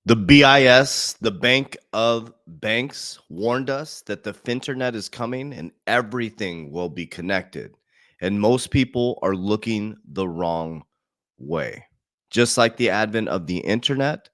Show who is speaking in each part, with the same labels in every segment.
Speaker 1: The BIS, the Bank of Banks, warned us that the Finternet is coming and everything will be connected. And most people are looking the wrong way. Just like the advent of the internet,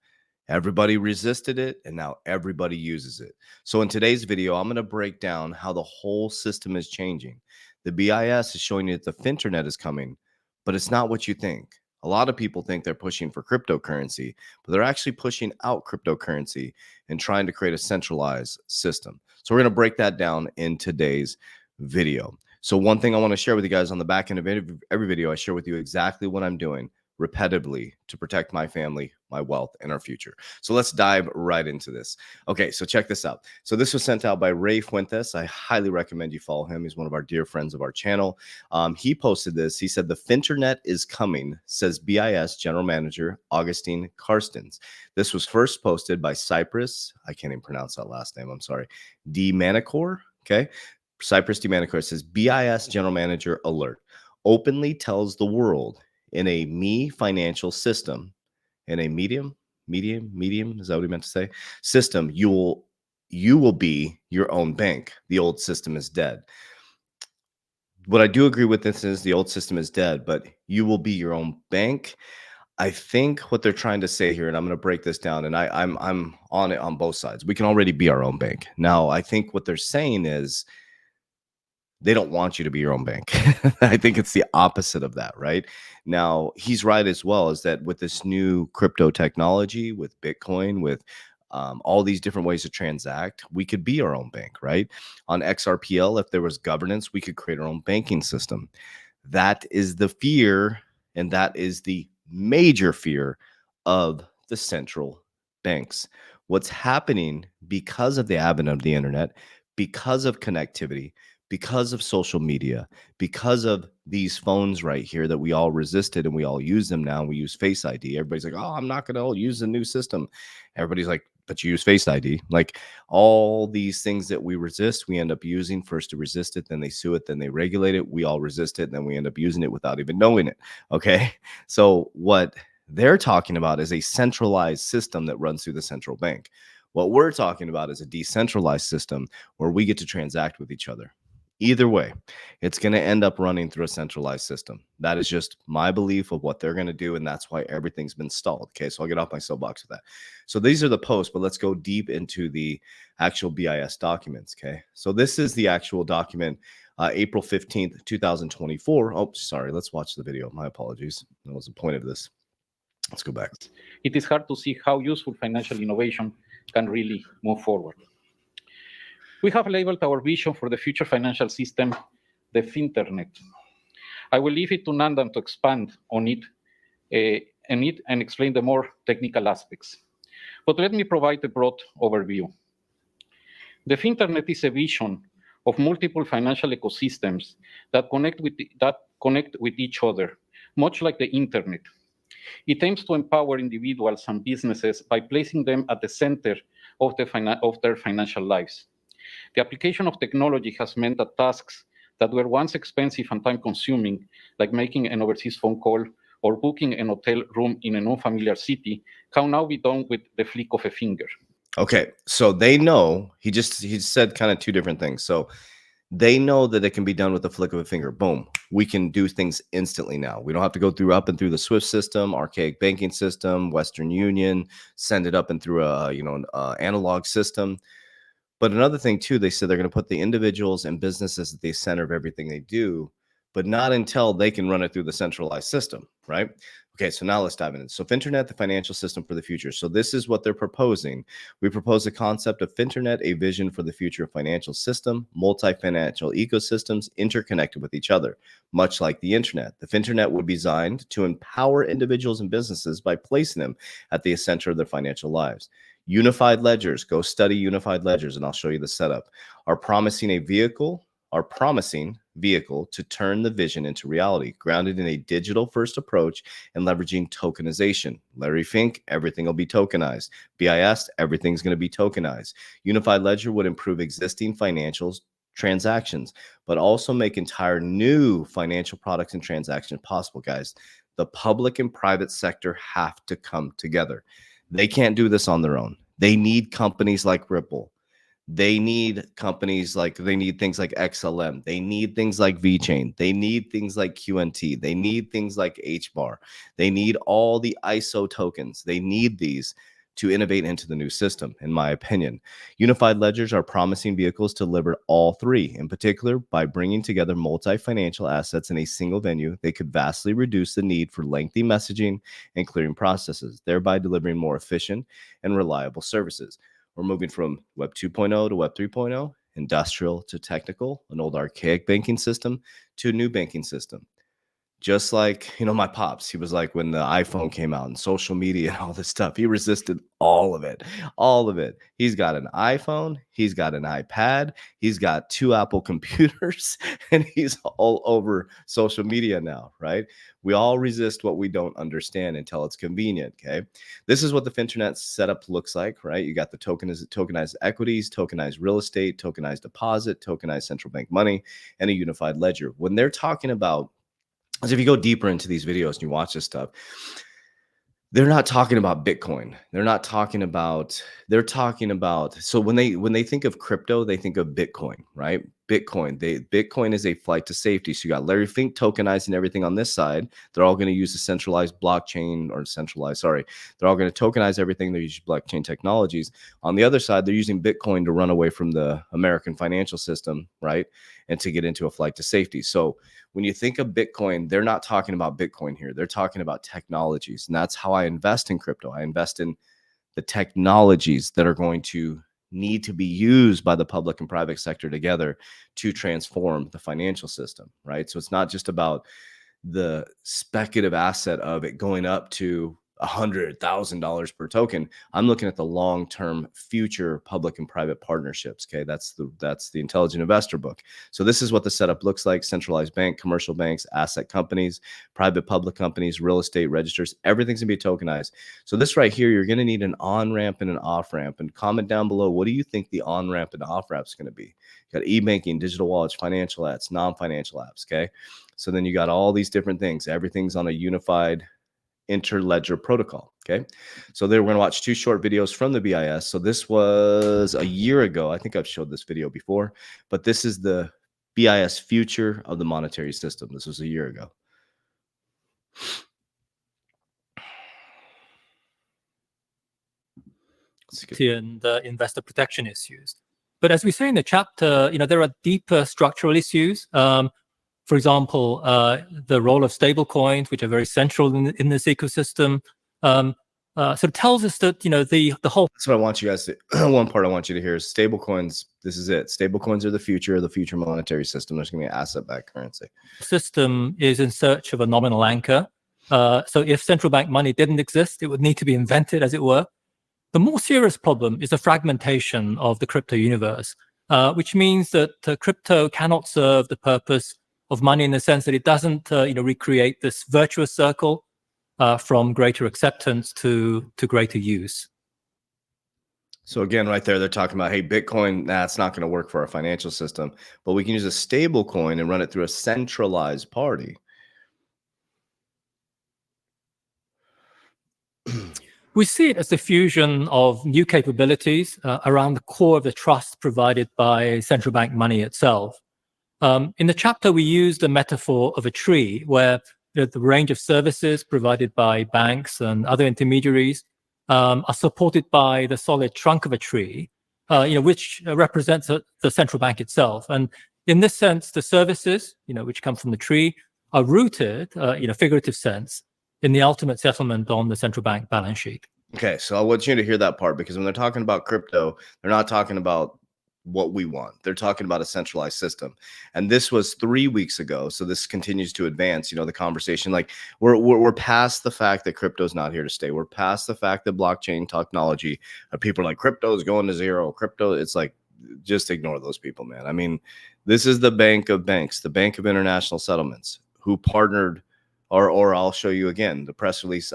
Speaker 1: everybody resisted it and now everybody uses it. So in today's video, I'm going to break down how the whole system is changing. The BIS is showing you that the Finternet is coming, but it's not what you think. A lot of people think they're pushing for cryptocurrency, but they're actually pushing out cryptocurrency and trying to create a centralized system. So we're going to break that down in today's video. So one thing I want to share with you guys on the back end of every video, I share with you exactly what I'm doing repetitively to protect my family, my wealth, and our future. So let's dive right into this. Okay, so check this out. So this was sent out by Ray Fuentes. I highly recommend you follow him. He's one of our dear friends of our channel. He posted this. He said, "The Finternet is coming," says BIS General Manager Augustine Carstens. This was first posted by Cypress. I can't even pronounce that last name. I'm sorry. D. Manicor. Okay. Cypress D. Manicor says, BIS General Manager alert. Openly tells the world in a financial system, in a medium, is that what he meant to say? System, you will be your own bank. The old system is dead. What I do agree with this is the old system is dead, but you will be your own bank. I think what they're trying to say here, and I'm going to break this down, and I'm on it on both sides. We can already be our own bank. Now, I think what they're saying is they don't want you to be your own bank. I think it's the opposite of that, right? Now, he's right as well, is that with this new crypto technology, with Bitcoin, with all these different ways to transact, we could be our own bank, right? On XRPL, if there was governance, we could create our own banking system. That is the fear, and that is the major fear of the central banks. What's happening because of the advent of the internet, because of connectivity, because of social media, because of these phones right here that we all resisted and we all use them now. We use Face ID. Everybody's like, oh, I'm not going to use the new system. Everybody's like, but you use Face ID. Like all these things that we resist, we end up using. First to resist it, then they sue it, then they regulate it. We all resist it, and then we end up using it without even knowing it. Okay. So what they're talking about is a centralized system that runs through the central bank. What we're talking about is a decentralized system where we get to transact with each other. Either way, it's going to end up running through a centralized system. That is just my belief of what they're going to do, and that's why everything's been stalled. Okay, so I'll get off my soapbox with that. So these are the posts, but let's go deep into the actual BIS documents. Okay, so this is the actual document, April 15th, 2024. Oh, sorry, let's watch the video. My apologies. That was the point of this. Let's go back.
Speaker 2: It is hard to see how useful financial innovation can really move forward. We have labeled our vision for the future financial system the Finternet. I will leave it to Nandan to expand on it and explain the more technical aspects. But let me provide a broad overview. The Finternet is a vision of multiple financial ecosystems that connect with each other, much like the internet. It aims to empower individuals and businesses by placing them at the center of their financial lives. The application of technology has meant that tasks that were once expensive and time-consuming, like making an overseas phone call or booking an hotel room in an unfamiliar city, can now be done with the flick of a finger.
Speaker 1: Okay, so they know, he said kind of two different things. So they know that it can be done with the flick of a finger. Boom. We can do things instantly now. We don't have to go up and through the SWIFT system, archaic banking system, Western Union, send it up and through an analog system. But another thing too, they said they're going to put the individuals and businesses at the center of everything they do, but not until they can run it through the centralized system, right? Okay, so now let's dive in. So Finternet, the financial system for the future. So this is what they're proposing. We propose the concept of Finternet, a vision for the future financial system, multi-financial ecosystems interconnected with each other, much like the internet. The Finternet would be designed to empower individuals and businesses by placing them at the center of their financial lives. Unified ledgers, go study unified ledgers, and I'll show you the setup, are promising vehicle to turn the vision into reality, grounded in a digital-first approach and leveraging tokenization. Larry Fink, everything will be tokenized. BIS, everything's going to be tokenized. Unified ledger would improve existing financial transactions, but also make entire new financial products and transactions possible, guys. The public and private sector have to come together. They can't do this on their own. They need companies like Ripple. They need companies like, they need things like XLM. They need things like VChain. They need things like QNT. They need things like HBAR. They need all the ISO tokens. They need these to innovate into the new system, in my opinion. Unified ledgers are promising vehicles to deliver all three. In particular, by bringing together multi-financial assets in a single venue, they could vastly reduce the need for lengthy messaging and clearing processes, thereby delivering more efficient and reliable services. We're moving from Web 2.0 to Web 3.0, industrial to technical, an old archaic banking system to a new banking system. Just like, my pops, he was like, when the iPhone came out and social media and all this stuff, he resisted all of it, all of it. He's got an iPhone, he's got an iPad, he's got 2 Apple computers, and he's all over social media now, right? We all resist what we don't understand until it's convenient, okay? This is what the FNET setup looks like, right? You got the tokenized equities, tokenized real estate, tokenized deposit, tokenized central bank money, and a unified ledger. When they're talking about, as if you go deeper into these videos and you watch this stuff, they're not talking about Bitcoin. They're talking about, so when they think of crypto, they think of Bitcoin, right? Bitcoin is a flight to safety. So you got Larry Fink tokenizing everything on this side. They're all going to use a centralized blockchain, they're all going to tokenize everything. They're using blockchain technologies. On the other side, they're using Bitcoin to run away from the American financial system, right? And to get into a flight to safety. So when you think of Bitcoin, they're not talking about Bitcoin here. They're talking about technologies. And that's how I invest in crypto. I invest in the technologies that are going to need to be used by the public and private sector together to transform the financial system, right? So it's not just about the speculative asset of it going up to $100,000 per token. I'm looking at the long-term future public and private partnerships. Okay, that's the Intelligent Investor book. So this is what the setup looks like: centralized bank, commercial banks, asset companies, private public companies, real estate registers. Everything's gonna be tokenized. So this right here, you're gonna need an on-ramp and an off-ramp. And comment down below, what do you think the on-ramp and off-ramp is gonna be? You got e-banking, digital wallets, financial apps, non-financial apps. Okay, so then you got all these different things. Everything's on a unified interledger protocol. Okay, so there we're going to watch 2 short videos from the BIS. So this was a year ago. I think I've showed this video before, but this is the BIS future of the monetary system. This was a year ago.
Speaker 3: And investor protection issues. But as we say in the chapter, there are deeper structural issues. For example, the role of stablecoins, which are very central in this ecosystem, sort of tells us that the whole.
Speaker 1: That's what I want you guys to. One part I want you to hear is stablecoins. This is it. Stablecoins are the future of the future monetary system. There's going to be an asset-backed currency.
Speaker 3: System is in search of a nominal anchor. So if central bank money didn't exist, it would need to be invented, as it were. The more serious problem is the fragmentation of the crypto universe, which means that crypto cannot serve the purpose of money in the sense that it doesn't recreate this virtuous circle from greater acceptance to greater use.
Speaker 1: So again, right there, they're talking about, hey, Bitcoin, it's not going to work for our financial system, but we can use a stable coin and run it through a centralized party.
Speaker 3: We see it as the fusion of new capabilities around the core of the trust provided by central bank money itself. In the chapter, we use the metaphor of a tree where the range of services provided by banks and other intermediaries are supported by the solid trunk of a tree, which represents the central bank itself. And in this sense, the services, which come from the tree, are rooted, in a figurative sense, in the ultimate settlement on the central bank balance sheet.
Speaker 1: Okay, so I want you to hear that part, because when they're talking about crypto, they're not talking about what we want. They're talking about a centralized system. And this was 3 weeks ago. So this continues to advance, the conversation. Like we're past the fact that crypto is not here to stay. We're past the fact that blockchain technology, people are like, crypto is going to zero. Crypto, it's like, just ignore those people, man. I mean, this is the bank of banks, the Bank of International Settlements, who partnered, or I'll show you again, the press release,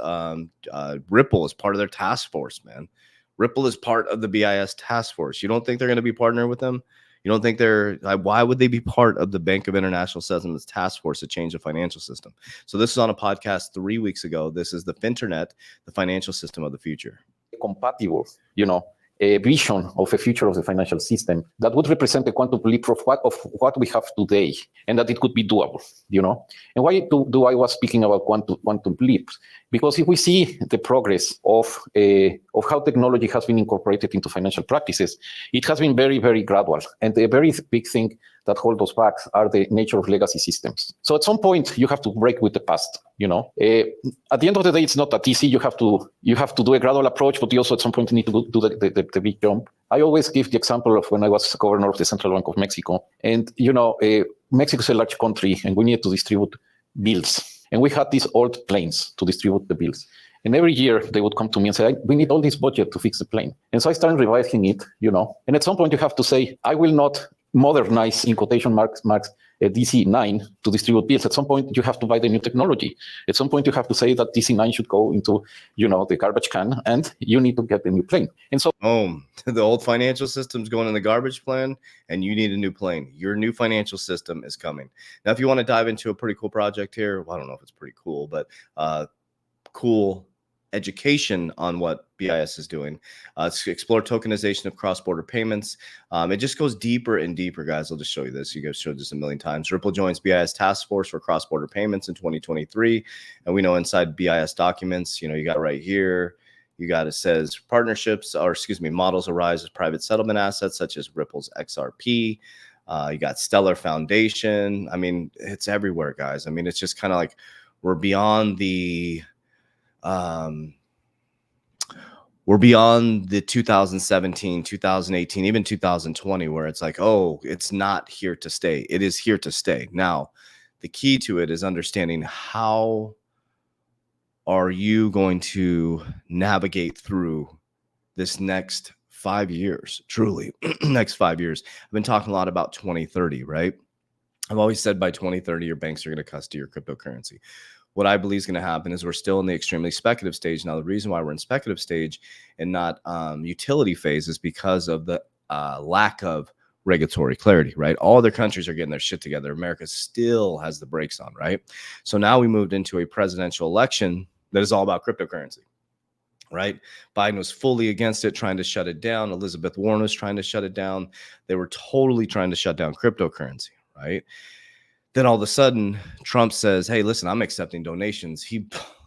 Speaker 1: Ripple is part of their task force, man. Ripple is part of the BIS task force. You don't think they're going to be partnering with them? You don't think they're, why would they be part of the Bank of International Settlements task force to change the financial system? So this is on a podcast 3 weeks ago. This is the FNET, the financial system of the future.
Speaker 2: compatible, a vision of a future of the financial system that would represent a quantum leap of what we have today, and that it could be doable, And why do I was speaking about quantum leaps? Because if we see the progress of how technology has been incorporated into financial practices, it has been very, very gradual. And a very big thing that hold us back are the nature of legacy systems. So at some point, you have to break with the past. At the end of the day, it's not that easy. You have to do a gradual approach, but you also at some point need to do the big jump. I always give the example of when I was governor of the Central Bank of Mexico, and Mexico is a large country, and we need to distribute bills, and we had these old planes to distribute the bills. And every year they would come to me and say, we need all this budget to fix the plane. And so I started revising it, And at some point you have to say, I will not modernize, in quotation marks, a DC-9 to distribute bills. At some point you have to buy the new technology. At some point you have to say that DC-9 should go into, the garbage can, and you need to get a new plane. And so,
Speaker 1: the old financial system's going in the garbage can, and you need a new plane. Your new financial system is coming. Now, if you want to dive into a pretty cool project here, well, I don't know if it's pretty cool, but cool education on what BIS is doing. To explore tokenization of cross-border payments. It just goes deeper and deeper, guys. I'll just show you this. You guys showed this a million times. Ripple joins BIS task force for cross-border payments in 2023. And we know inside BIS documents, you got right here, it says partnerships, models arise as private settlement assets, such as Ripple's Xrp. You got Stellar Foundation. I mean, it's everywhere, guys. I mean, it's just kind of like we're beyond the 2017, 2018, even 2020, where it's like, oh, it's not here to stay. It is here to stay. Now, the key to it is understanding how are you going to navigate through this next 5 years, truly, next 5 years. I've been talking a lot about 2030, right? I've always said by 2030, your banks are going to custody your cryptocurrency. What I believe is going to happen is we're still in the extremely speculative stage. Now, the reason why we're in speculative stage and not utility phase is because of the lack of regulatory clarity, right? All other countries are getting their shit together. America still has the brakes on, right? So now we moved into a presidential election that is all about cryptocurrency, right? Biden was fully against it, trying to shut it down. Elizabeth Warren was trying to shut it down. They were totally trying to shut down cryptocurrency, right? Then all of a sudden, Trump says, hey, listen, I'm accepting donations.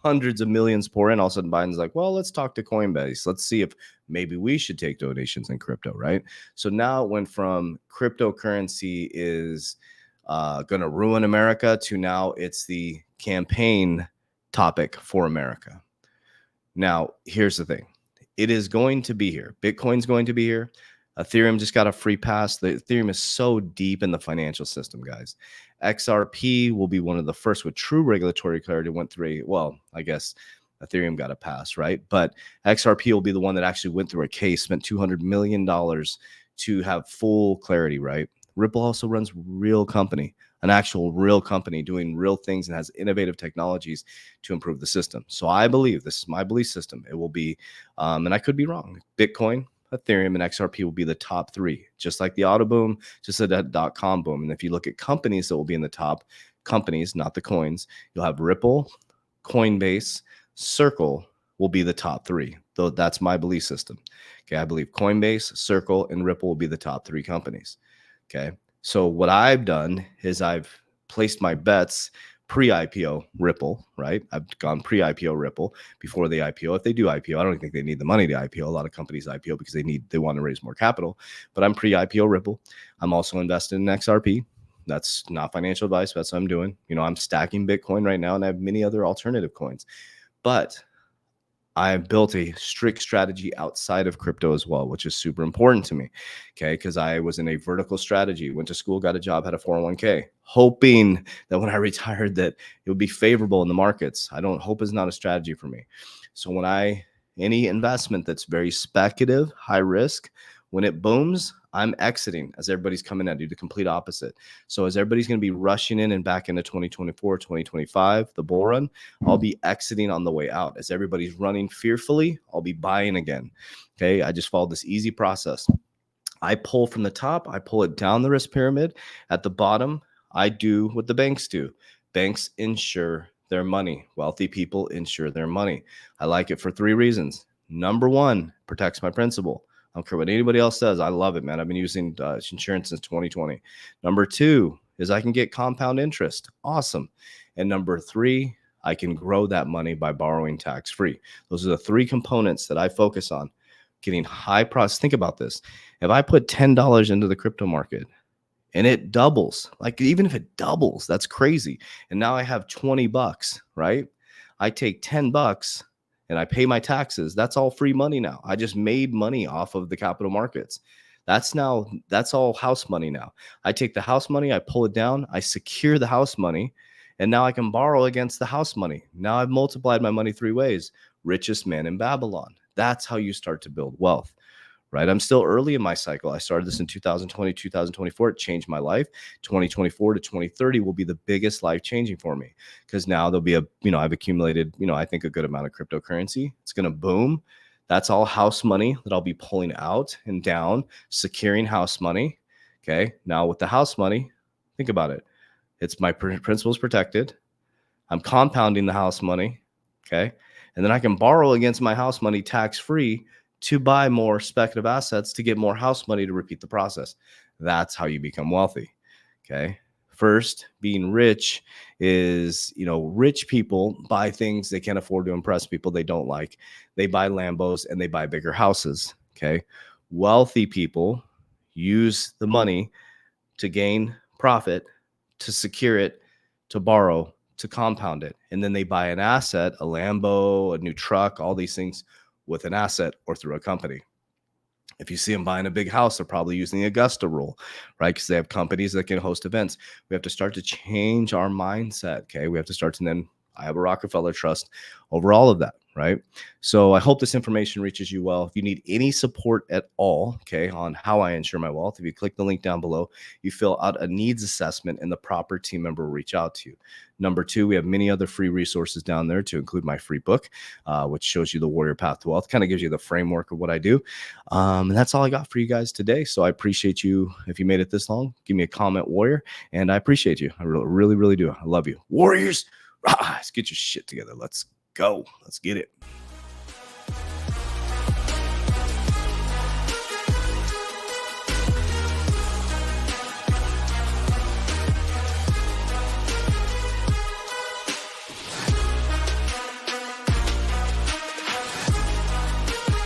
Speaker 1: Hundreds of millions pour in. All of a sudden, Biden's like, well, let's talk to Coinbase. Let's see if maybe we should take donations in crypto, right? So now it went from cryptocurrency is going to ruin America to now it's the campaign topic for America. Now, here's the thing. It is going to be here. Bitcoin's going to be here. Ethereum just got a free pass. The Ethereum is so deep in the financial system, guys. XRP will be one of the first with true regulatory clarity. Went through I guess Ethereum got a pass, right? But XRP will be the one that actually went through a case, spent $200 million to have full clarity, right? Ripple also runs real company, an actual real company doing real things and has innovative technologies to improve the system. So I believe, this is my belief system, it will be, and I could be wrong, Bitcoin, Ethereum, and XRP will be the top three, just like the auto boom, just like that .com boom. And if you look at companies that will be in the top, companies, not the coins, you'll have Ripple, Coinbase, Circle will be the top three. Though that's my belief system. Okay, I believe Coinbase, Circle, and Ripple will be the top three companies. Okay, so what I've done is I've placed my bets pre-IPO Ripple, right? I've gone pre-IPO Ripple before they IPO. If they do IPO, I don't think they need the money to IPO. A lot of companies IPO because they want to raise more capital. But I'm pre-IPO Ripple. I'm also invested in XRP. That's not financial advice. That's what I'm doing. I'm stacking Bitcoin right now, and I have many other alternative coins. But I built a strict strategy outside of crypto as well, which is super important to me. Okay. Because I was in a vertical strategy, went to school, got a job, had a 401k, hoping that when I retired that it would be favorable in the markets. Hope is not a strategy for me. So when any investment that's very speculative, high risk, when it booms, I'm exiting as everybody's coming at you, the complete opposite. So as everybody's going to be rushing in and back into 2024, 2025, the bull run, I'll be exiting on the way out. As everybody's running fearfully, I'll be buying again. Okay. I just followed this easy process. I pull from the top, I pull it down the risk pyramid. At the bottom, I do what the banks do. Banks insure their money. Wealthy people insure their money. I like it for three reasons. Number one, protects my principal. I don't care what anybody else says. I love it, man. I've been using insurance since 2020. Number two is I can get compound interest. Awesome. And number three, I can grow that money by borrowing tax-free. Those are the three components that I focus on. Getting high price. Think about this. If I put $10 into the crypto market and it doubles, like even if it doubles, that's crazy. And now I have 20 bucks, right? I take 10 bucks and I pay my taxes. That's all free money now. I just made money off of the capital markets. That's all house money now. I take the house money, I pull it down, I secure the house money, and now I can borrow against the house money. Now I've multiplied my money three ways. Richest man in Babylon. That's how you start to build wealth, right? I'm still early in my cycle. I started this in 2020, 2024. It changed my life. 2024 to 2030 will be the biggest life changing for me because now there'll be I've accumulated, I think a good amount of cryptocurrency. It's going to boom. That's all house money that I'll be pulling out and down, securing house money. Okay. Now with the house money, think about it. It's my principal's protected. I'm compounding the house money. Okay. And then I can borrow against my house money tax-free to buy more speculative assets to get more house money to repeat the process. That's how you become wealthy. Okay. First, being rich is, rich people buy things they can't afford to impress people they don't like. They buy Lambos and they buy bigger houses. Okay. Wealthy people use the money to gain profit, to secure it, to borrow, to compound it. And then they buy an asset, a Lambo, a new truck, all these things with an asset or through a company. If you see them buying a big house, they're probably using the Augusta rule, right? Because they have companies that can host events. We have to start to change our mindset. Okay. We have to start to then, I have a Rockefeller trust over all of that, right? So I hope this information reaches you well. If you need any support at all, okay, on how I ensure my wealth, if you click the link down below, you fill out a needs assessment and the proper team member will reach out to you. Number two, we have many other free resources down there to include my free book, which shows you the warrior path to wealth, kind of gives you the framework of what I do. And that's all I got for you guys today. So I appreciate you. If you made it this long, give me a comment, warrior. And I appreciate you. I really, really do. I love you. Warriors, let's get your shit together. Let's go. Let's get it.